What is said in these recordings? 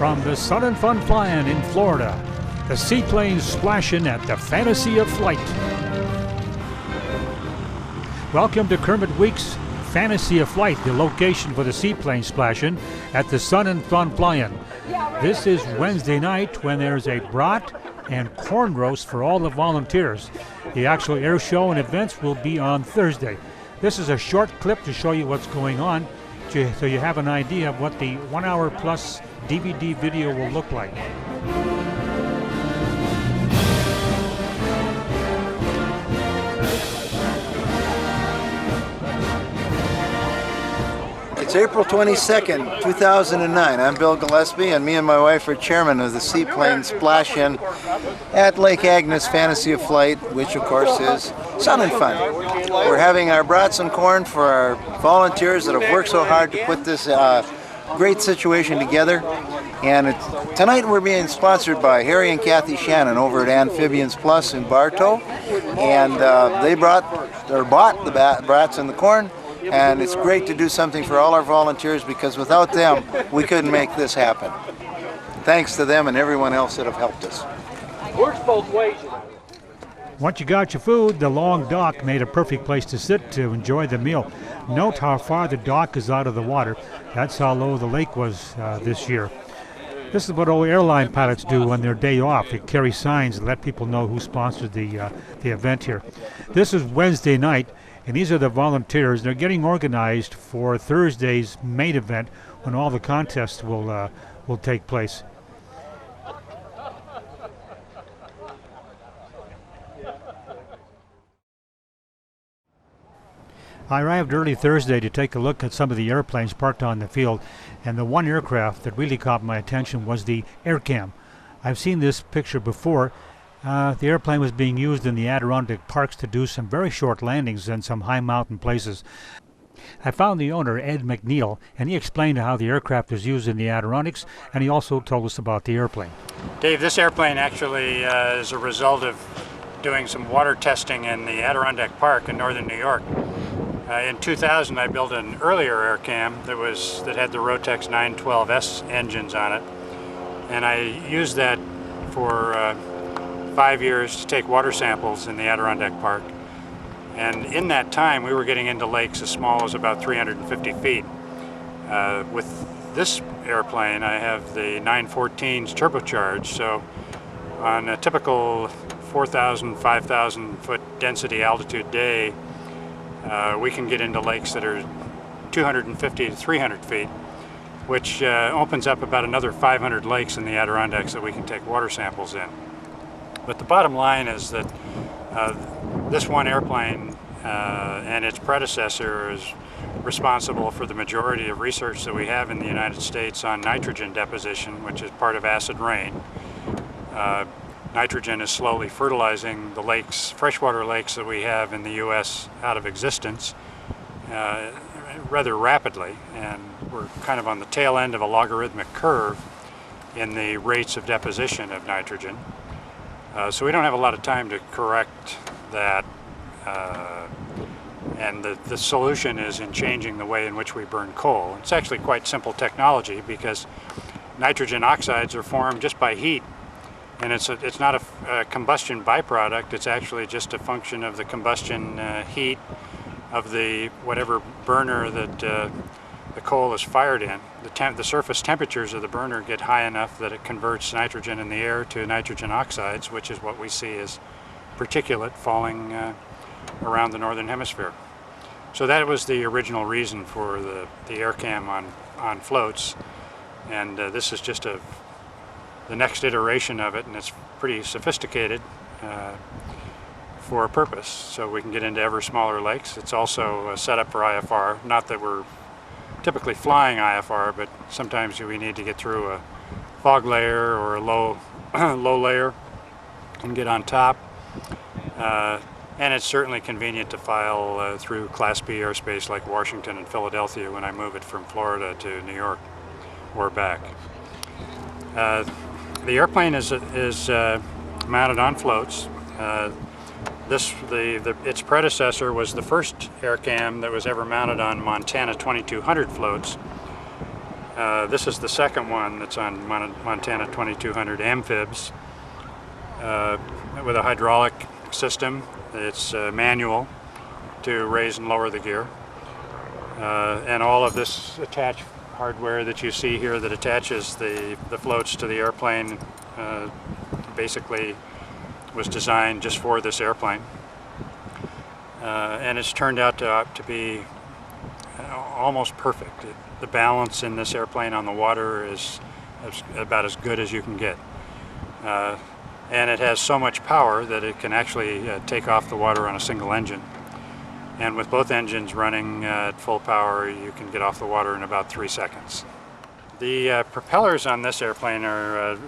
From the Sun and Fun Flying in Florida, the Seaplane splashing at the Fantasy of Flight. Welcome to Kermit Weeks' Fantasy of Flight, the location for the Seaplane splashing at the Sun and Fun Flying. This is Wednesday night when there's a brat and corn roast for all the volunteers. The actual air show and events will be on Thursday. This is a short clip to show you what's going on, so you have an idea of what the 1 hour plus DVD video will look like. It's April 22nd, 2009. I'm Bill Gillespie, and me and my wife are chairman of the Seaplane Splash-In at Lake Agnes Fantasy of Flight, which of course is Sun and Fun. We're having our brats and corn for our volunteers that have worked so hard to put this great situation together. And tonight we're being sponsored by Harry and Kathy Shannon over at Amphibians Plus in Bartow. And they bought the brats and the corn. And it's great to do something for all our volunteers, because without them, we couldn't make this happen. Thanks to them and everyone else that have helped us. Works both ways. Once you got your food, the long dock made a perfect place to sit to enjoy the meal. Note how far the dock is out of the water. That's how low the lake was this year. This is what old airline pilots do on their day off. They carry signs and let people know who sponsored the event here. This is Wednesday night. And these are the volunteers. They're getting organized for Thursday's main event, when all the contests will take place. I arrived early Thursday to take a look at some of the airplanes parked on the field, and the one aircraft that really caught my attention was the AirCam. I've seen this picture before. The airplane was being used in the Adirondack parks to do some very short landings in some high mountain places. I found the owner, Ed McNeil, and he explained how the aircraft is used in the Adirondacks, and he also told us about the airplane. Dave, this airplane actually is a result of doing some water testing in the Adirondack Park in northern New York. In 2000, I built an earlier AirCam that had the Rotex 912S engines on it, and I used that for 5 years to take water samples in the Adirondack Park. And in that time, we were getting into lakes as small as about 350 feet. With this airplane, I have the 914s turbocharged, so on a typical 4,000, 5,000 foot density altitude day, we can get into lakes that are 250 to 300 feet, which opens up about another 500 lakes in the Adirondacks that we can take water samples in. But the bottom line is that this one airplane and its predecessor is responsible for the majority of research that we have in the United States on nitrogen deposition, which is part of acid rain. Nitrogen is slowly fertilizing the lakes, freshwater lakes that we have in the U.S. out of existence rather rapidly, and we're kind of on the tail end of a logarithmic curve in the rates of deposition of nitrogen. So we don't have a lot of time to correct that, and the solution is in changing the way in which we burn coal. It's actually quite simple technology, because nitrogen oxides are formed just by heat, and it's not a combustion byproduct. It's actually just a function of the combustion heat of the whatever burner that the coal is fired in. The surface temperatures of the burner get high enough that it converts nitrogen in the air to nitrogen oxides, which is what we see as particulate falling around the northern hemisphere. So that was the original reason for the AirCam on floats, and this is just the next iteration of it, and it's pretty sophisticated for a purpose. So we can get into ever smaller lakes. It's also set up for IFR, not that we're typically flying IFR, but sometimes we need to get through a fog layer or a low layer and get on top. And it's certainly convenient to file through Class B airspace like Washington and Philadelphia when I move it from Florida to New York or back. The airplane is mounted on floats. Its predecessor was the first AirCam that was ever mounted on Montana 2200 floats. This is the second one that's on Montana 2200 amphibs with a hydraulic system. It's manual to raise and lower the gear. And all of this attached hardware that you see here that attaches the floats to the airplane basically was designed just for this airplane. And it's turned out to be almost perfect. The balance in this airplane on the water is about as good as you can get. And it has so much power that it can actually take off the water on a single engine. And with both engines running at full power, you can get off the water in about 3 seconds. The propellers on this airplane are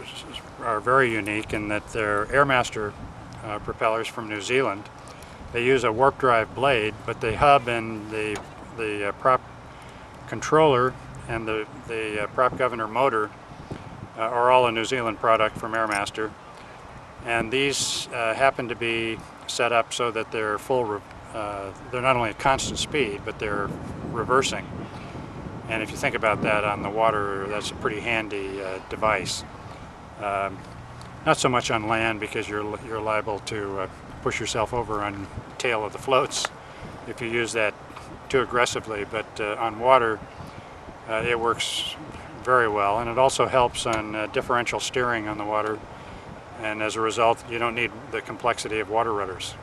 very unique in that they're Airmaster propellers from New Zealand. They use a warp drive blade, but the hub and the prop controller and the prop governor motor are all a New Zealand product from Airmaster. And these happen to be set up so that they're they're not only at constant speed, but they're reversing. And if you think about that on the water, that's a pretty handy device. Not so much on land because you're liable to push yourself over on the tail of the floats if you use that too aggressively, but on water it works very well, and it also helps on differential steering on the water, and as a result you don't need the complexity of water rudders.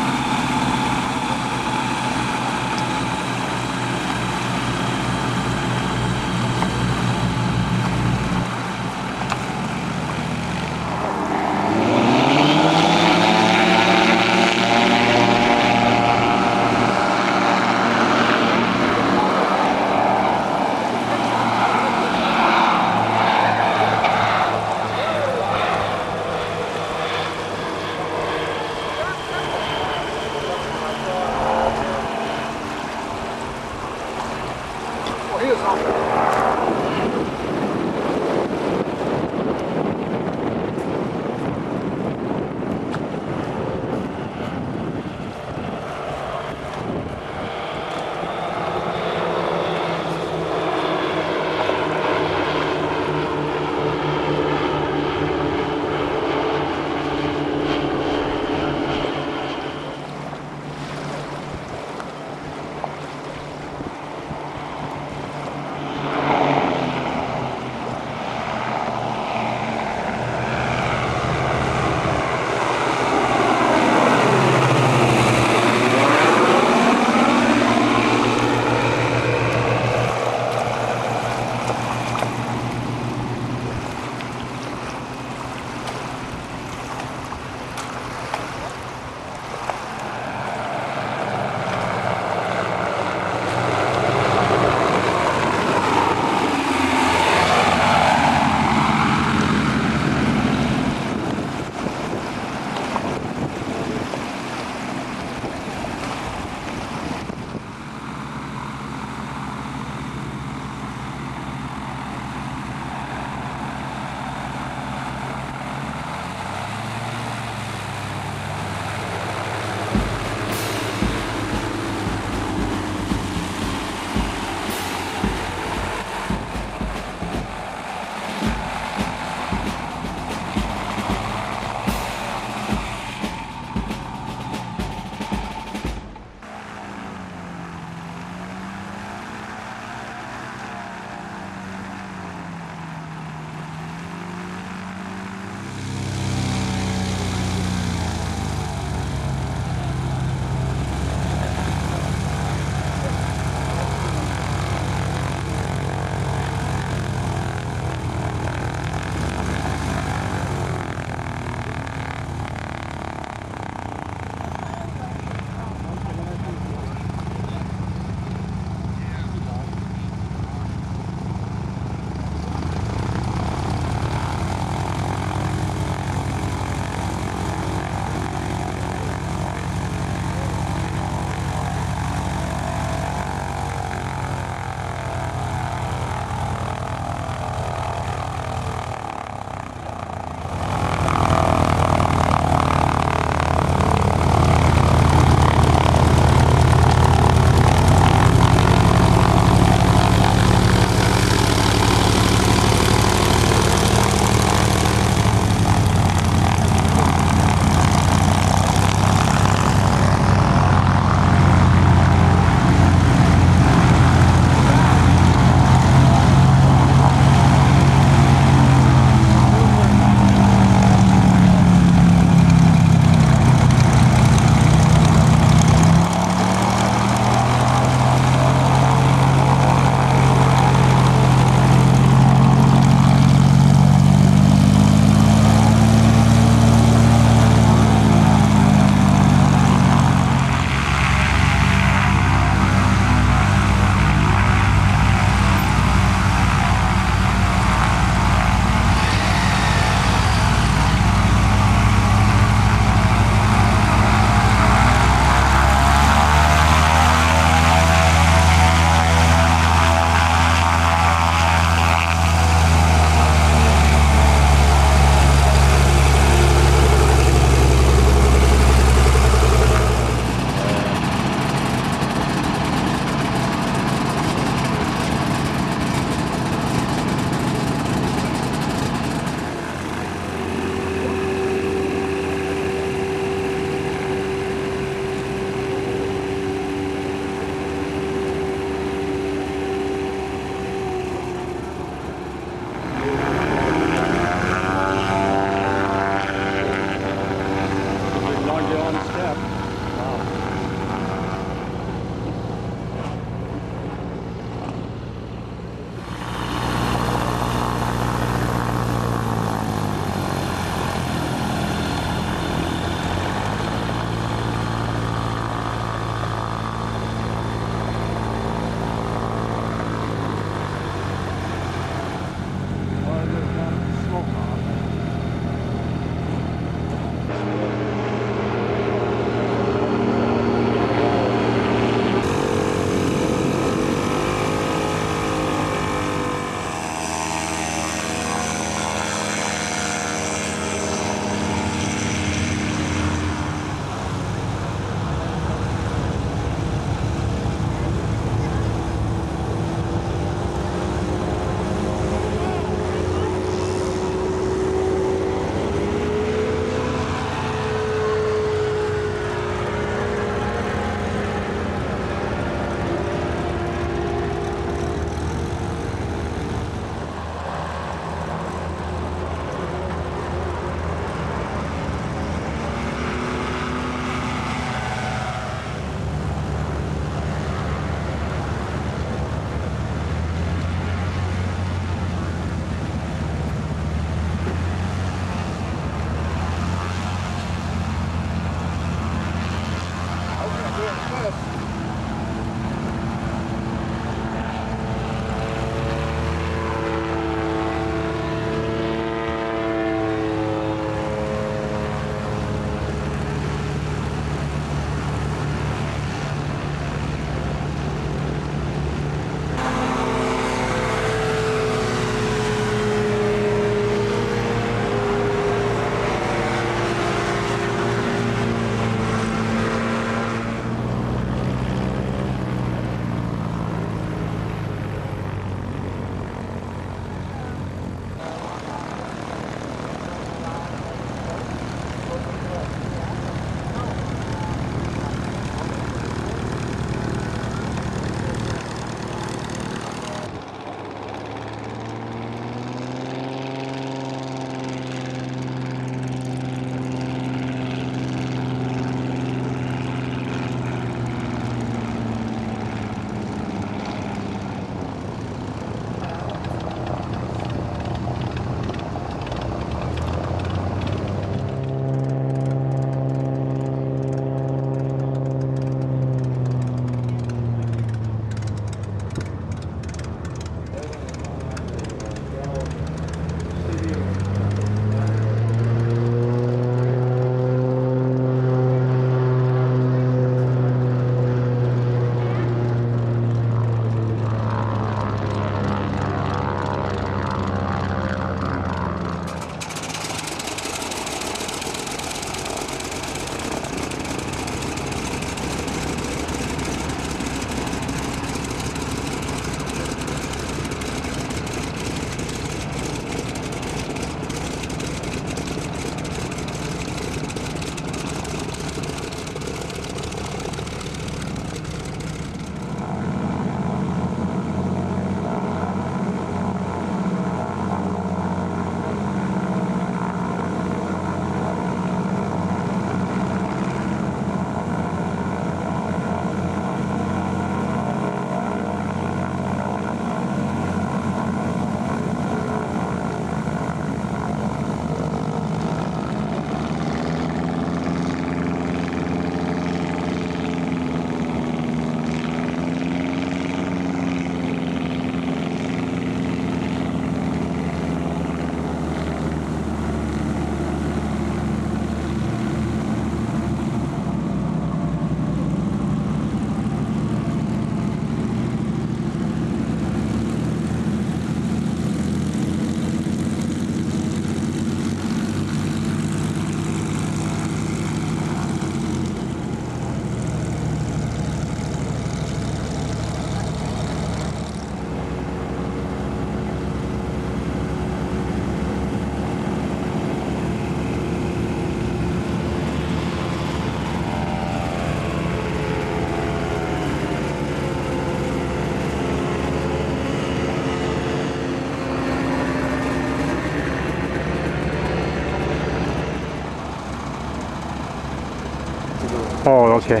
Oh, okay.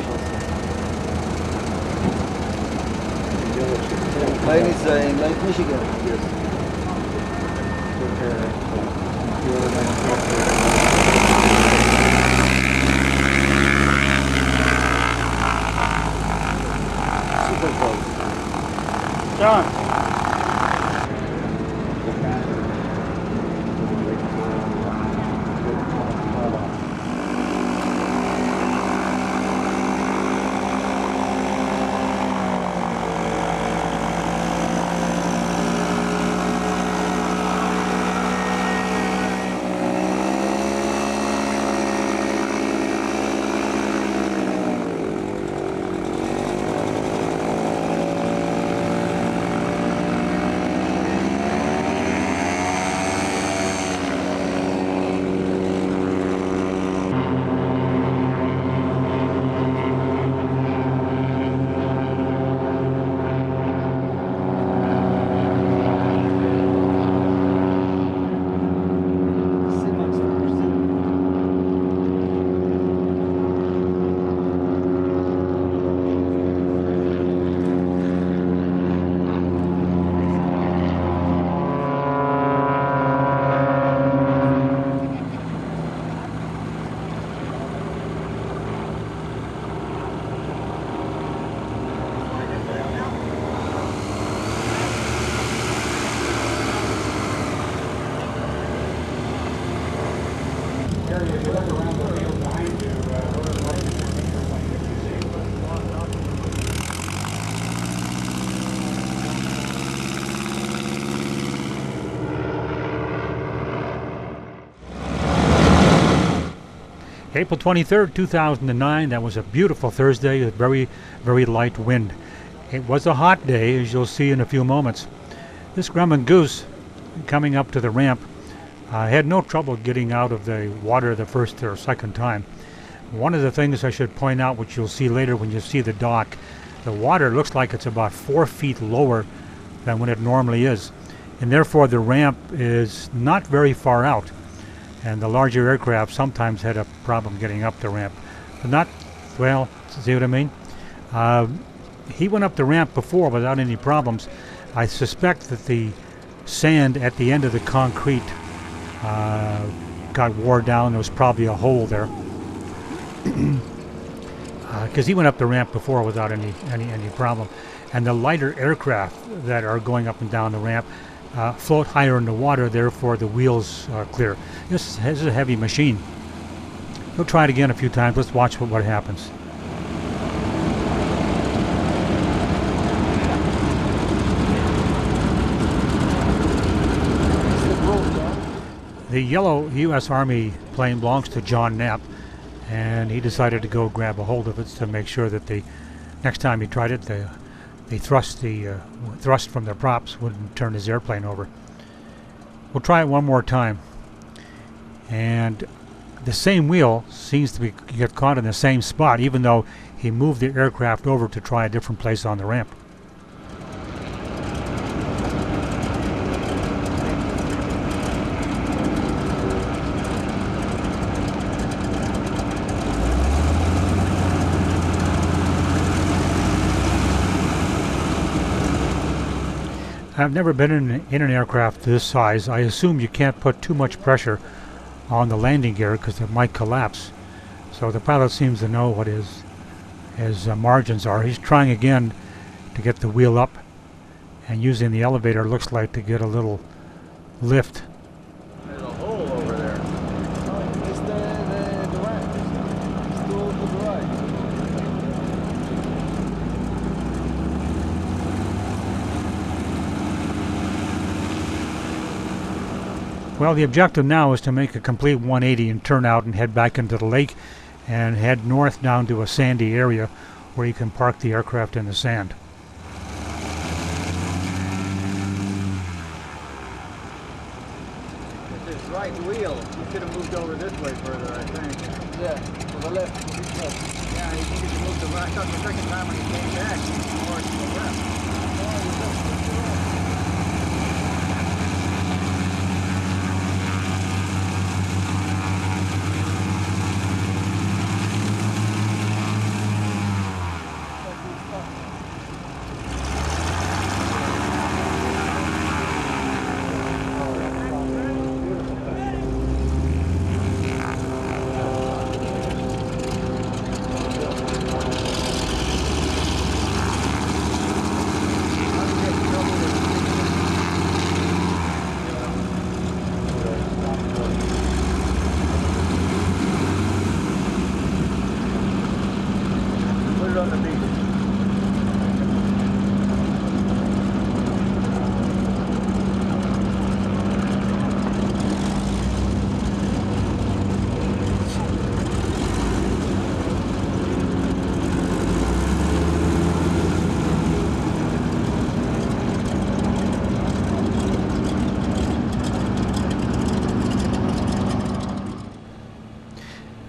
Mine is in Lake Michigan. Super cold. John. April 23rd, 2009. That was a beautiful Thursday with very, very light wind. It was a hot day, as you'll see in a few moments. This Grumman goose coming up to the ramp had no trouble getting out of the water the first or second time. One of the things I should point out, which you'll see later when you see the dock, the water looks like it's about 4 feet lower than when it normally is, and therefore the ramp is not very far out. And the larger aircraft sometimes had a problem getting up the ramp. But not, well, see what I mean? He went up the ramp before without any problems. I suspect that the sand at the end of the concrete got wore down. There was probably a hole there. Because he went up the ramp before without any problem. And the lighter aircraft that are going up and down the ramp float higher in the water, therefore the wheels are clear. This is a heavy machine. We'll try it again a few times. Let's watch what happens. The yellow U.S. Army plane belongs to John Knapp, and he decided to go grab a hold of it to make sure that the next time he tried it, the thrust from the props wouldn't turn his airplane over. We'll try it one more time. And the same wheel seems to get caught in the same spot, even though he moved the aircraft over to try a different place on the ramp. I've never been in an aircraft this size. I assume you can't put too much pressure on the landing gear because it might collapse. So the pilot seems to know what his margins are. He's trying again to get the wheel up, and using the elevator looks like to get a little lift. There's a hole over there. Oh, it's the right. It's still to the right. Well, the objective now is to make a complete 180 and turn out and head back into the lake and head north down to a sandy area where you can park the aircraft in the sand. With this right wheel, you could have moved over this way further, I think. Yeah, to the left. Yeah, you think you moved the right. I thought the second time when you came back, you moved more to the left.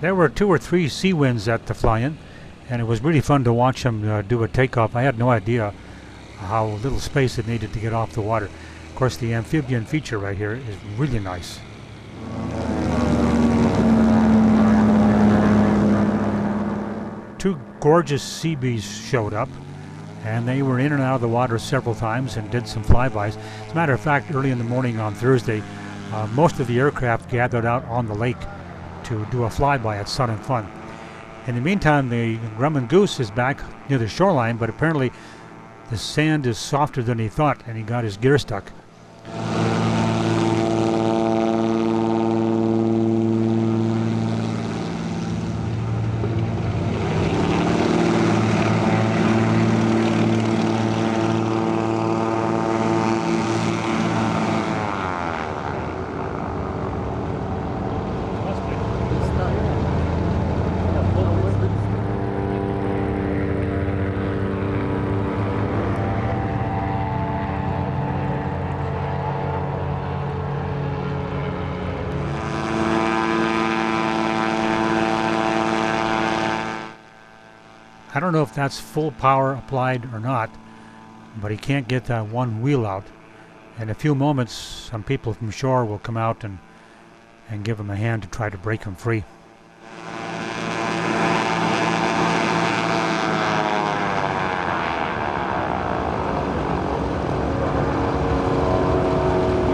There were 2 or 3 sea winds at the fly-in, and it was really fun to watch them do a takeoff. I had no idea how little space it needed to get off the water. Of course, the amphibian feature right here is really nice. Two gorgeous sea bees showed up, and they were in and out of the water several times and did some flybys. As a matter of fact, early in the morning on Thursday, most of the aircraft gathered out on the lake to do a flyby at Sun and Fun. In the meantime, the Grumman Goose is back near the shoreline, but apparently the sand is softer than he thought, and he got his gear stuck. I don't know if that's full power applied or not, but he can't get that one wheel out. In a few moments, some people from shore will come out and give him a hand to try to break him free. The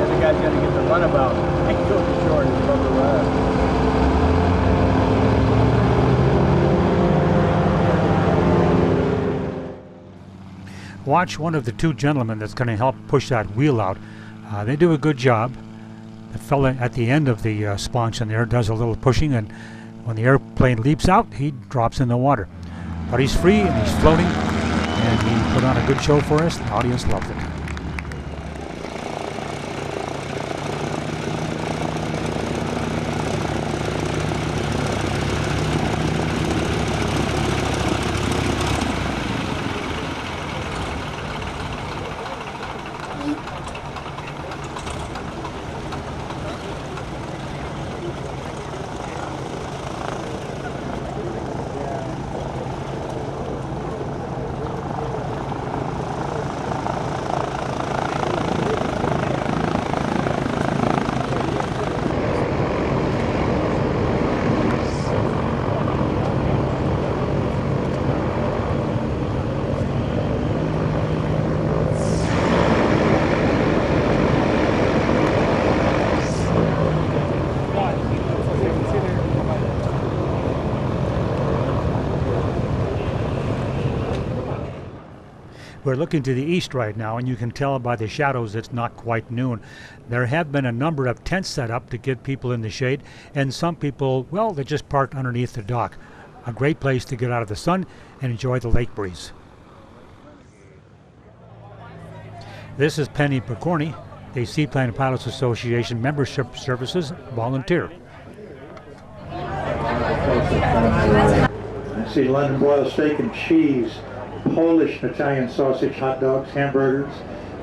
other guy's got to get the runabout. I can go to shore and run the run. Watch one of the 2 gentlemen that's going to help push that wheel out. They do a good job. The fella at the end of the sponge in there does a little pushing, and when the airplane leaps out, he drops in the water. But he's free and he's floating, and he put on a good show for us. The audience loved it. We're looking to the east right now, and you can tell by the shadows it's not quite noon. There have been a number of tents set up to get people in the shade, and some people, well, they just parked underneath the dock. A great place to get out of the sun and enjoy the lake breeze. This is Penny Picorni, the Seaplane Pilots Association Membership Services volunteer. I see London broiled steak and cheese, Polish and Italian sausage, hot dogs, hamburgers,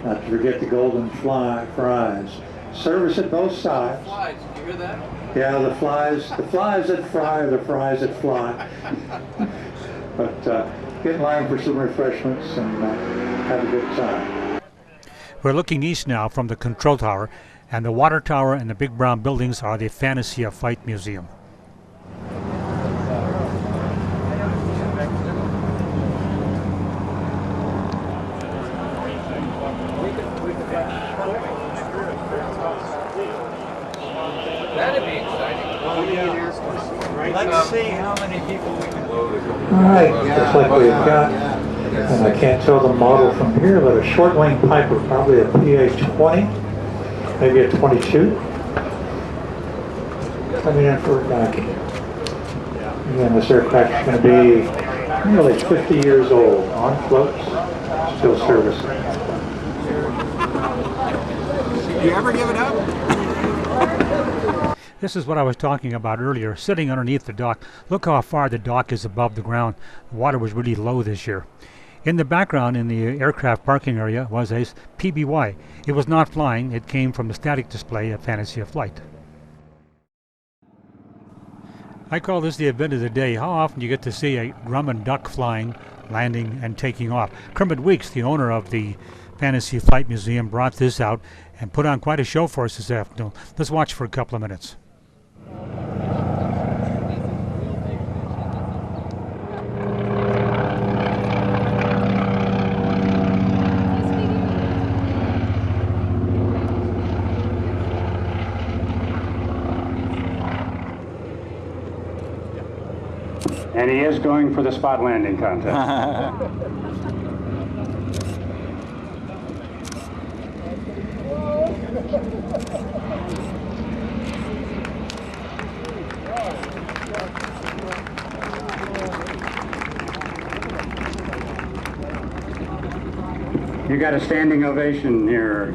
not to forget the golden fly fries. Service at both sides. Flies, did you hear that? Yeah, the flies that fry are the fries that fly. But get in line for some refreshments and have a good time. We're looking east now from the control tower, and the water tower and the big brown buildings are the Fantasy of Flight Museum. That'd be exciting. Let's see how many people we can load. All right, looks like we've got, and I can't tell the model from here, but a short wing Piper, probably a PA-20, maybe a 22. Coming in for a docking. Again, this aircraft is going to be nearly 50 years old, on floats, still servicing. You ever give it up? This is what I was talking about earlier, sitting underneath the dock. Look how far the dock is above the ground. The water was really low this year. In the background in the aircraft parking area was a PBY. It was not flying, it came from the static display at Fantasy of Flight. I call this the event of the day. How often do you get to see a Grumman duck flying, landing, and taking off? Kermit Weeks, the owner of the Fantasy Flight Museum, brought this out and put on quite a show for us this afternoon. Let's watch for a couple of minutes. And he is going for the spot landing contest. You got a standing ovation here.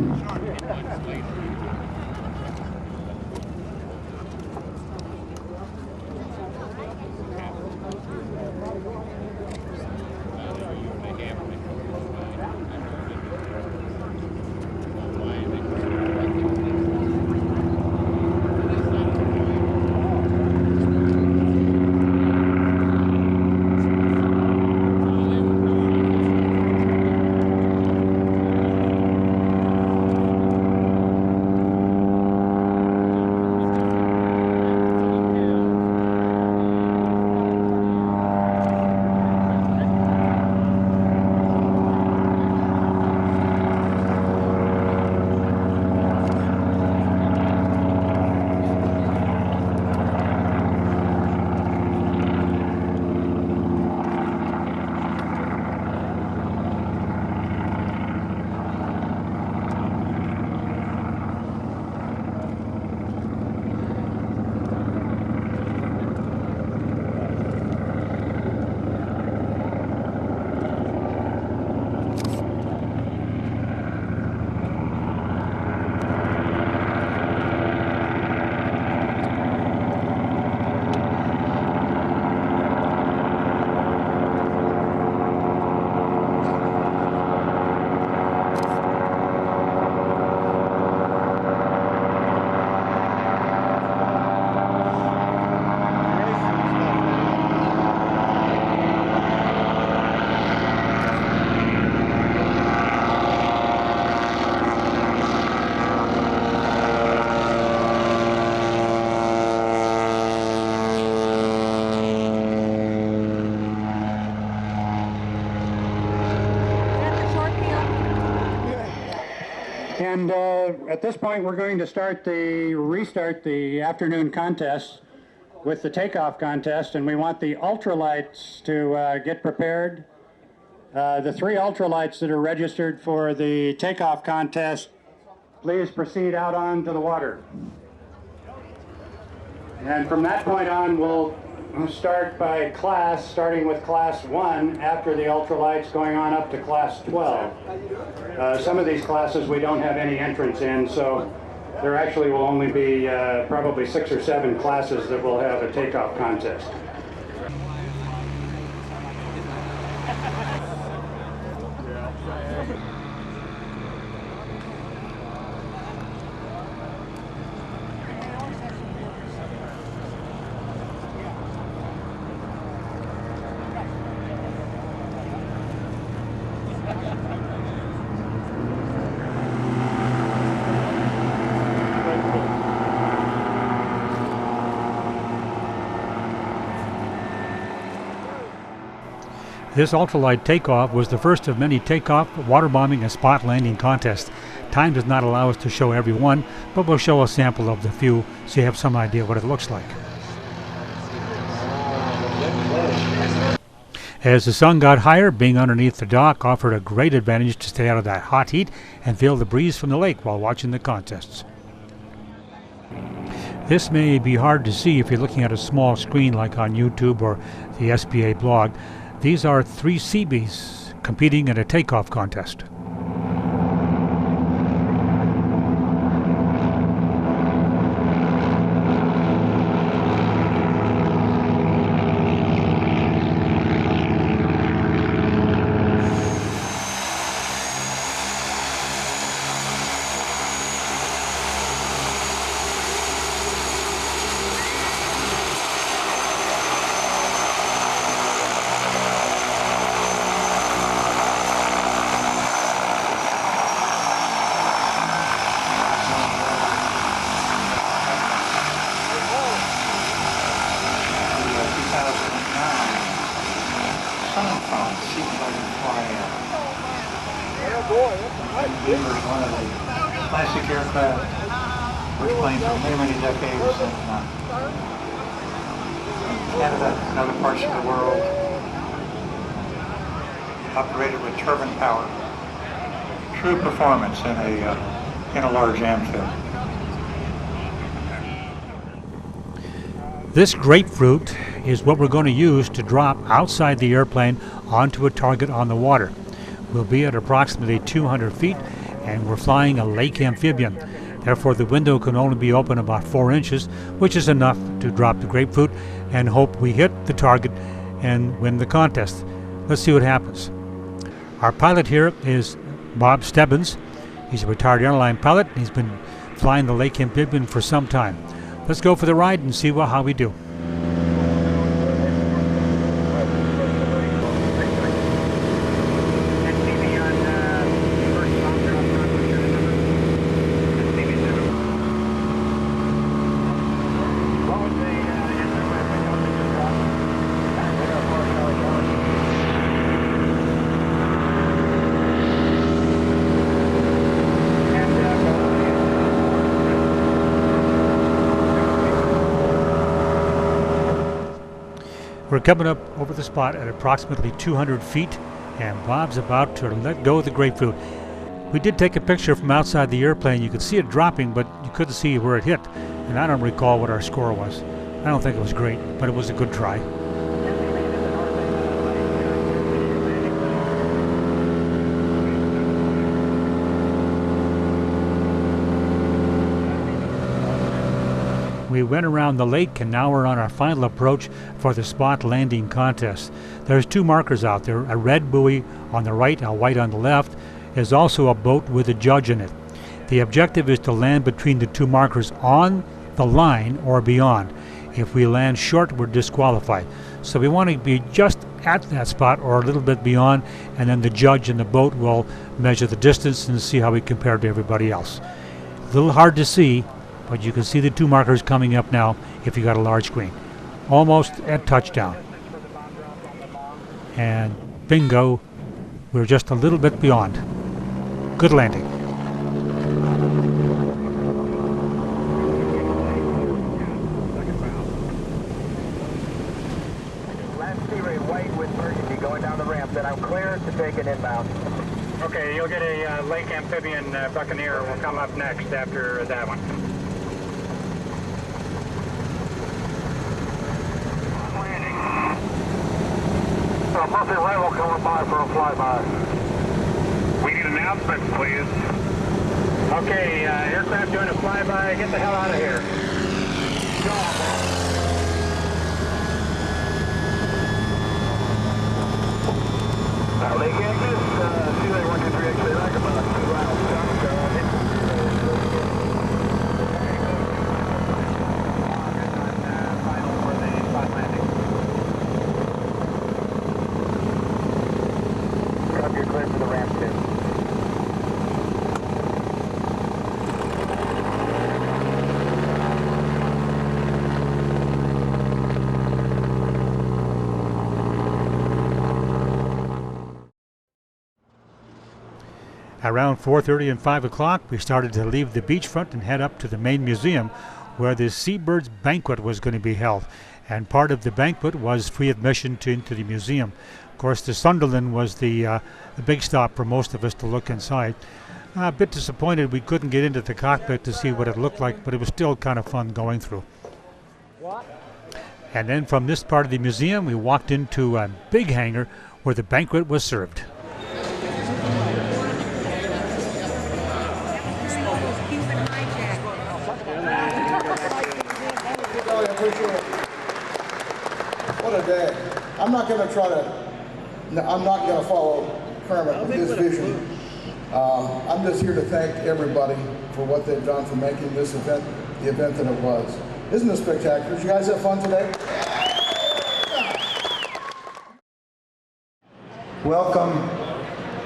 And at this point, we're going to restart the afternoon contest with the takeoff contest, and we want the ultralights to get prepared. The 3 ultralights that are registered for the takeoff contest, please proceed out onto the water. And from that point on, we'll start by class, starting with class 1 after the ultralights, going on up to class 12. Some of these classes we don't have any entrance in, so there actually will only be probably 6 or 7 classes that will have a takeoff contest. This ultralight takeoff was the first of many takeoff, waterbombing, and spot landing contests. Time does not allow us to show every one, but we'll show a sample of the few so you have some idea what it looks like. As the sun got higher, being underneath the dock offered a great advantage to stay out of that hot heat and feel the breeze from the lake while watching the contests. This may be hard to see if you're looking at a small screen like on YouTube or the SBA blog. These are 3 Seabees competing in a takeoff contest. Beaver is one of the classic aircraft which flying for many, many decades in Canada and other parts of the world, operated with turbine power. True performance in a large amphib. This grapefruit is what we're going to use to drop outside the airplane onto a target on the water. We'll be at approximately 200 feet and we're flying a lake amphibian. Therefore the window can only be open about 4 inches, which is enough to drop the grapefruit and hope we hit the target and win the contest. Let's see what happens. Our pilot here is Bob Stebbins. He's a retired airline pilot. He's been flying the lake amphibian for some time. Let's go for the ride and see how we do. We're coming up over the spot at approximately 200 feet, and Bob's about to let go of the grapefruit. We did take a picture from outside the airplane. You could see it dropping, but you couldn't see where it hit. And I don't recall what our score was. I don't think it was great, but it was a good try. We went around the lake and now we're on our final approach for the spot landing contest. There's 2 markers out there, a red buoy on the right, a white on the left. There's also a boat with a judge in it. The objective is to land between the 2 markers on the line or beyond. If we land short, we're disqualified. So we want to be just at that spot or a little bit beyond, and then the judge in the boat will measure the distance and see how we compare to everybody else. A little hard to see, but you can see the 2 markers coming up now if you got a large screen. Almost at touchdown. And bingo, we're just a little bit beyond. Good landing. Last sea rate white with emergency going down the ramp, then I'm clear to take an inbound. Okay, you'll get a lake amphibian Buccaneer. Will come up next after that one. Murphy Rival coming by for a flyby. We need announcements, please. Okay, aircraft doing a flyby. Get the hell out of here. Lake Agnes, Seaplane 123 X-ray back about 2 miles south. Final for the spot landing. You're clear for the ramp too. Around 4:30 and 5 o'clock, we started to leave the beachfront and head up to the main museum where the Seabirds banquet was going to be held. And part of the banquet was free admission into the museum. Of course, the Sunderland was the big stop for most of us to look inside. A bit disappointed we couldn't get into the cockpit to see what it looked like, but it was still kind of fun going through. And then from this part of the museum, we walked into a big hangar where the banquet was served. What a day. I'm not going to follow Kermit with his vision. I'm just here to thank everybody for what they've done for making this event the event that it was. Isn't it spectacular? Did you guys have fun today? Welcome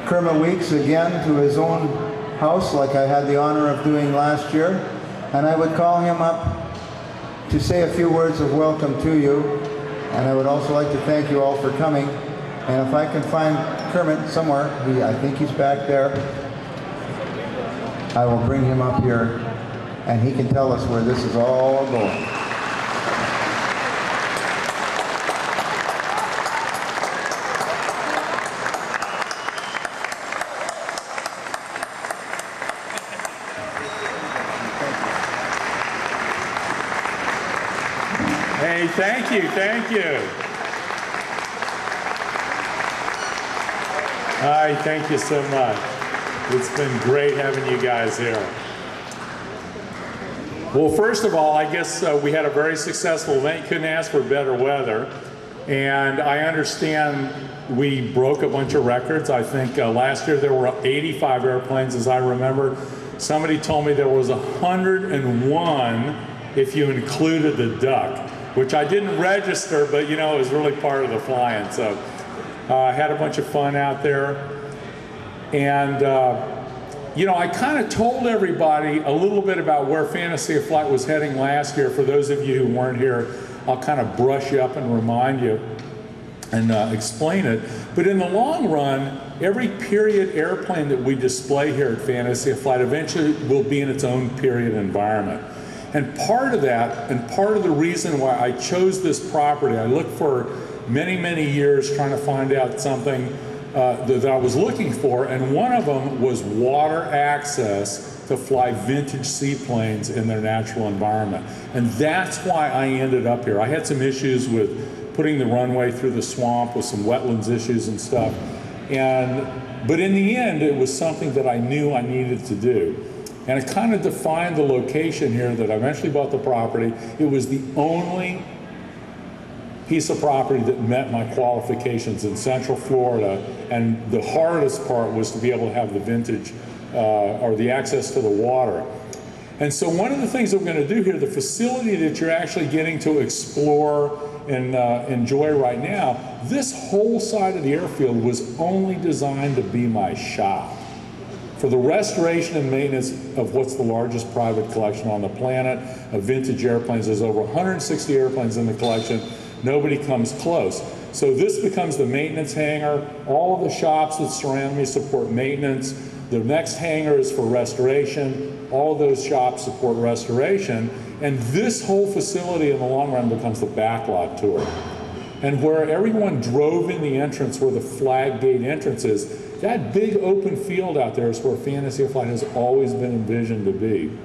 Kermit Weeks again to his own house like I had the honor of doing last year. And I would call him up to say a few words of welcome to you. And I would also like to thank you all for coming. And if I can find Kermit somewhere, I think he's back there. I will bring him up here, and he can tell us where this is all going. Hey, thank you, thank you. Hi, thank you so much. It's been great having you guys here. Well, first of all, I guess we had a very successful event. Couldn't ask for better weather. And I understand we broke a bunch of records. I think last year there were 85 airplanes, as I remember. Somebody told me there was 101 if you included the duck, which I didn't register, but you know, it was really part of the flying. So I had a bunch of fun out there. And you know, I kind of told everybody a little bit about where Fantasy of Flight was heading last year. For those of you who weren't here, I'll kind of brush you up and remind you and explain it. But in the long run, every period airplane that we display here at Fantasy of Flight eventually will be in its own period environment. And part of that, and part of the reason why I chose this property, I looked for many, many years trying to find out something that I was looking for, and one of them was water access to fly vintage seaplanes in their natural environment. And that's why I ended up here. I had some issues with putting the runway through the swamp with some wetlands issues and stuff. But in the end, it was something that I knew I needed to do. And it kind of defined the location here that I eventually bought the property. It was the only piece of property that met my qualifications in Central Florida, and the hardest part was to be able to have the vintage or the access to the water. And so one of the things that we're going to do here, the facility that you're actually getting to explore and enjoy right now, this whole side of the airfield was only designed to be my shop for the restoration and maintenance of what's the largest private collection on the planet of vintage airplanes. There's over 160 airplanes in the collection. Nobody comes close. So this becomes the maintenance hangar. All of the shops that surround me support maintenance. The next hangar is for restoration. All of those shops support restoration. And this whole facility in the long run becomes the backlot tour. And where everyone drove in the entrance where the flag gate entrance is, that big open field out there is where Fantasy of Flight has always been envisioned to be.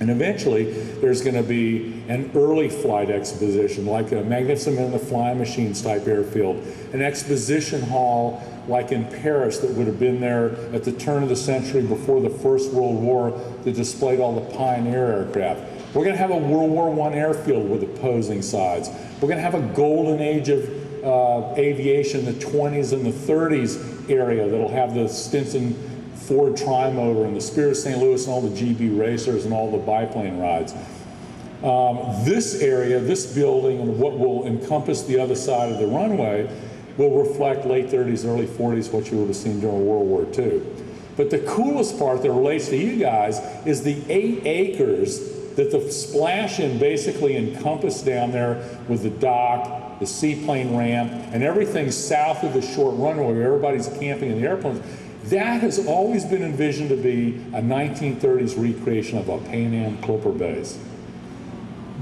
And eventually, there's going to be an early flight exposition, like a Magnificent Men in the Flying Machines type airfield, an exposition hall like in Paris that would have been there at the turn of the century before the First World War that displayed all the Pioneer aircraft. We're going to have a World War I airfield with opposing sides. We're going to have a golden age of aviation, the 20s and the 30s area that'll have the Stinson Ford Trimotor and the Spirit of St. Louis and all the GB racers and all the biplane rides. This area, this building, and what will encompass the other side of the runway will reflect late 30s, early 40s, what you would have seen during World War II. But the coolest part that relates to you guys is the 8 acres that the splash-in basically encompassed down there with the dock, the seaplane ramp, and everything south of the short runway where everybody's camping in the airplanes. That has always been envisioned to be a 1930s recreation of a Pan Am Clipper base.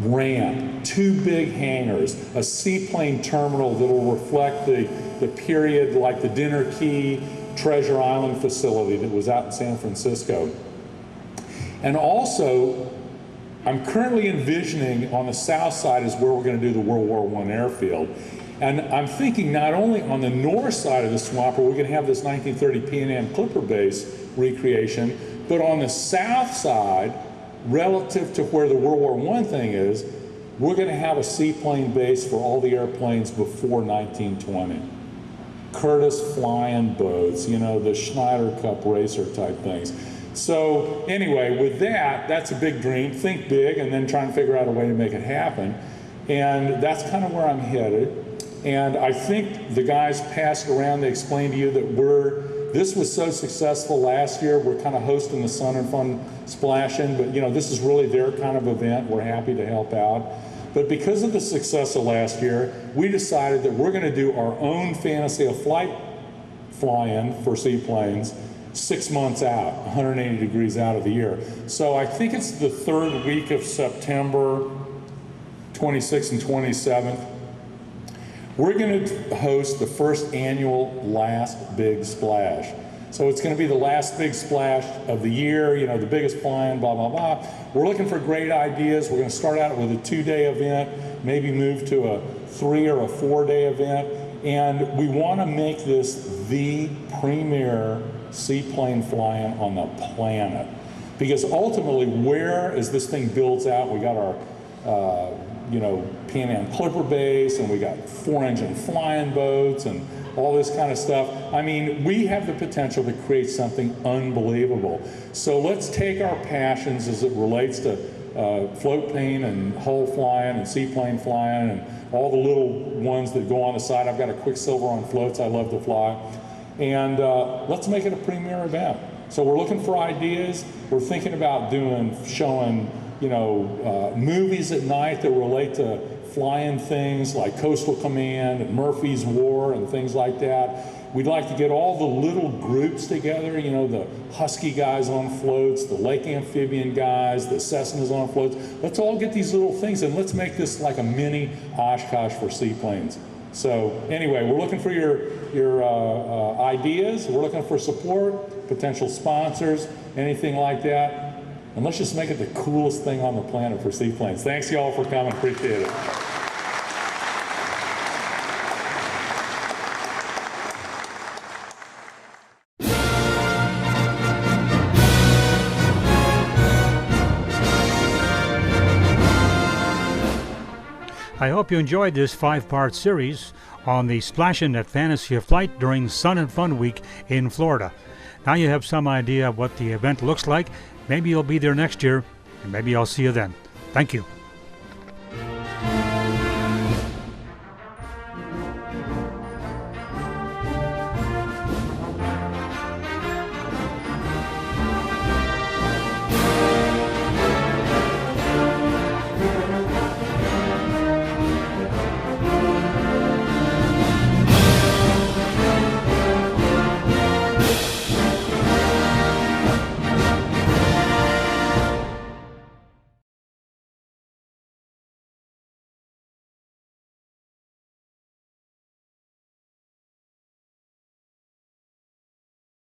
Ramp, 2 big hangars, a seaplane terminal that will reflect the period, like the Dinner Key Treasure Island facility that was out in San Francisco. And also, I'm currently envisioning on the south side is where we're going to do the World War I airfield. And I'm thinking not only on the north side of the swamp where we're going to have this 1930 Pan Am Clipper base recreation, but on the south side, relative to where the World War I thing is, we're going to have a seaplane base for all the airplanes before 1920. Curtiss flying boats, you know, the Schneider Cup racer type things. So anyway, with that, that's a big dream. Think big and then try and figure out a way to make it happen. And that's kind of where I'm headed. And I think the guys passed around, they explained to you that this was so successful last year, we're kind of hosting the Sun and Fun Splash-In, but you know, this is really their kind of event. We're happy to help out. But because of the success of last year, we decided that we're going to do our own Fantasy of Flight fly-in for seaplanes 6 months out, 180 degrees out of the year. So I think it's the 3rd week of September, 26th and 27th. We're going to host the first annual Last Big Splash. So it's going to be the last big splash of the year, you know, the biggest flying, blah, blah, blah. We're looking for great ideas. We're going to start out with a 2-day event, maybe move to a 3 or a 4-day event. And we want to make this the premier seaplane flying on the planet. Because ultimately, as this thing builds out, we got our, you know, Pan Am Clipper base, and we got 4-engine flying boats, and all this kind of stuff. I mean, we have the potential to create something unbelievable. So let's take our passions as it relates to float paint and hull flying and seaplane flying and all the little ones that go on the side. I've got a Quicksilver on floats I love to fly. And let's make it a premier event. So we're looking for ideas. We're thinking about showing, you know, movies at night that relate to flying things like Coastal Command and Murphy's War and things like that. We'd like to get all the little groups together, you know, the Husky guys on floats, the Lake Amphibian guys, the Cessnas on floats. Let's all get these little things and let's make this like a mini Oshkosh for seaplanes. So anyway, we're looking for your ideas. We're looking for support, potential sponsors, anything like that. And let's just make it the coolest thing on the planet for seaplanes. Thanks y'all for coming, appreciate it. I hope you enjoyed this 5-part series on the Splashin' at Fantasy of Flight during Sun and Fun Week in Florida. Now you have some idea of what the event looks like. Maybe you'll be there next year, and maybe I'll see you then. Thank you.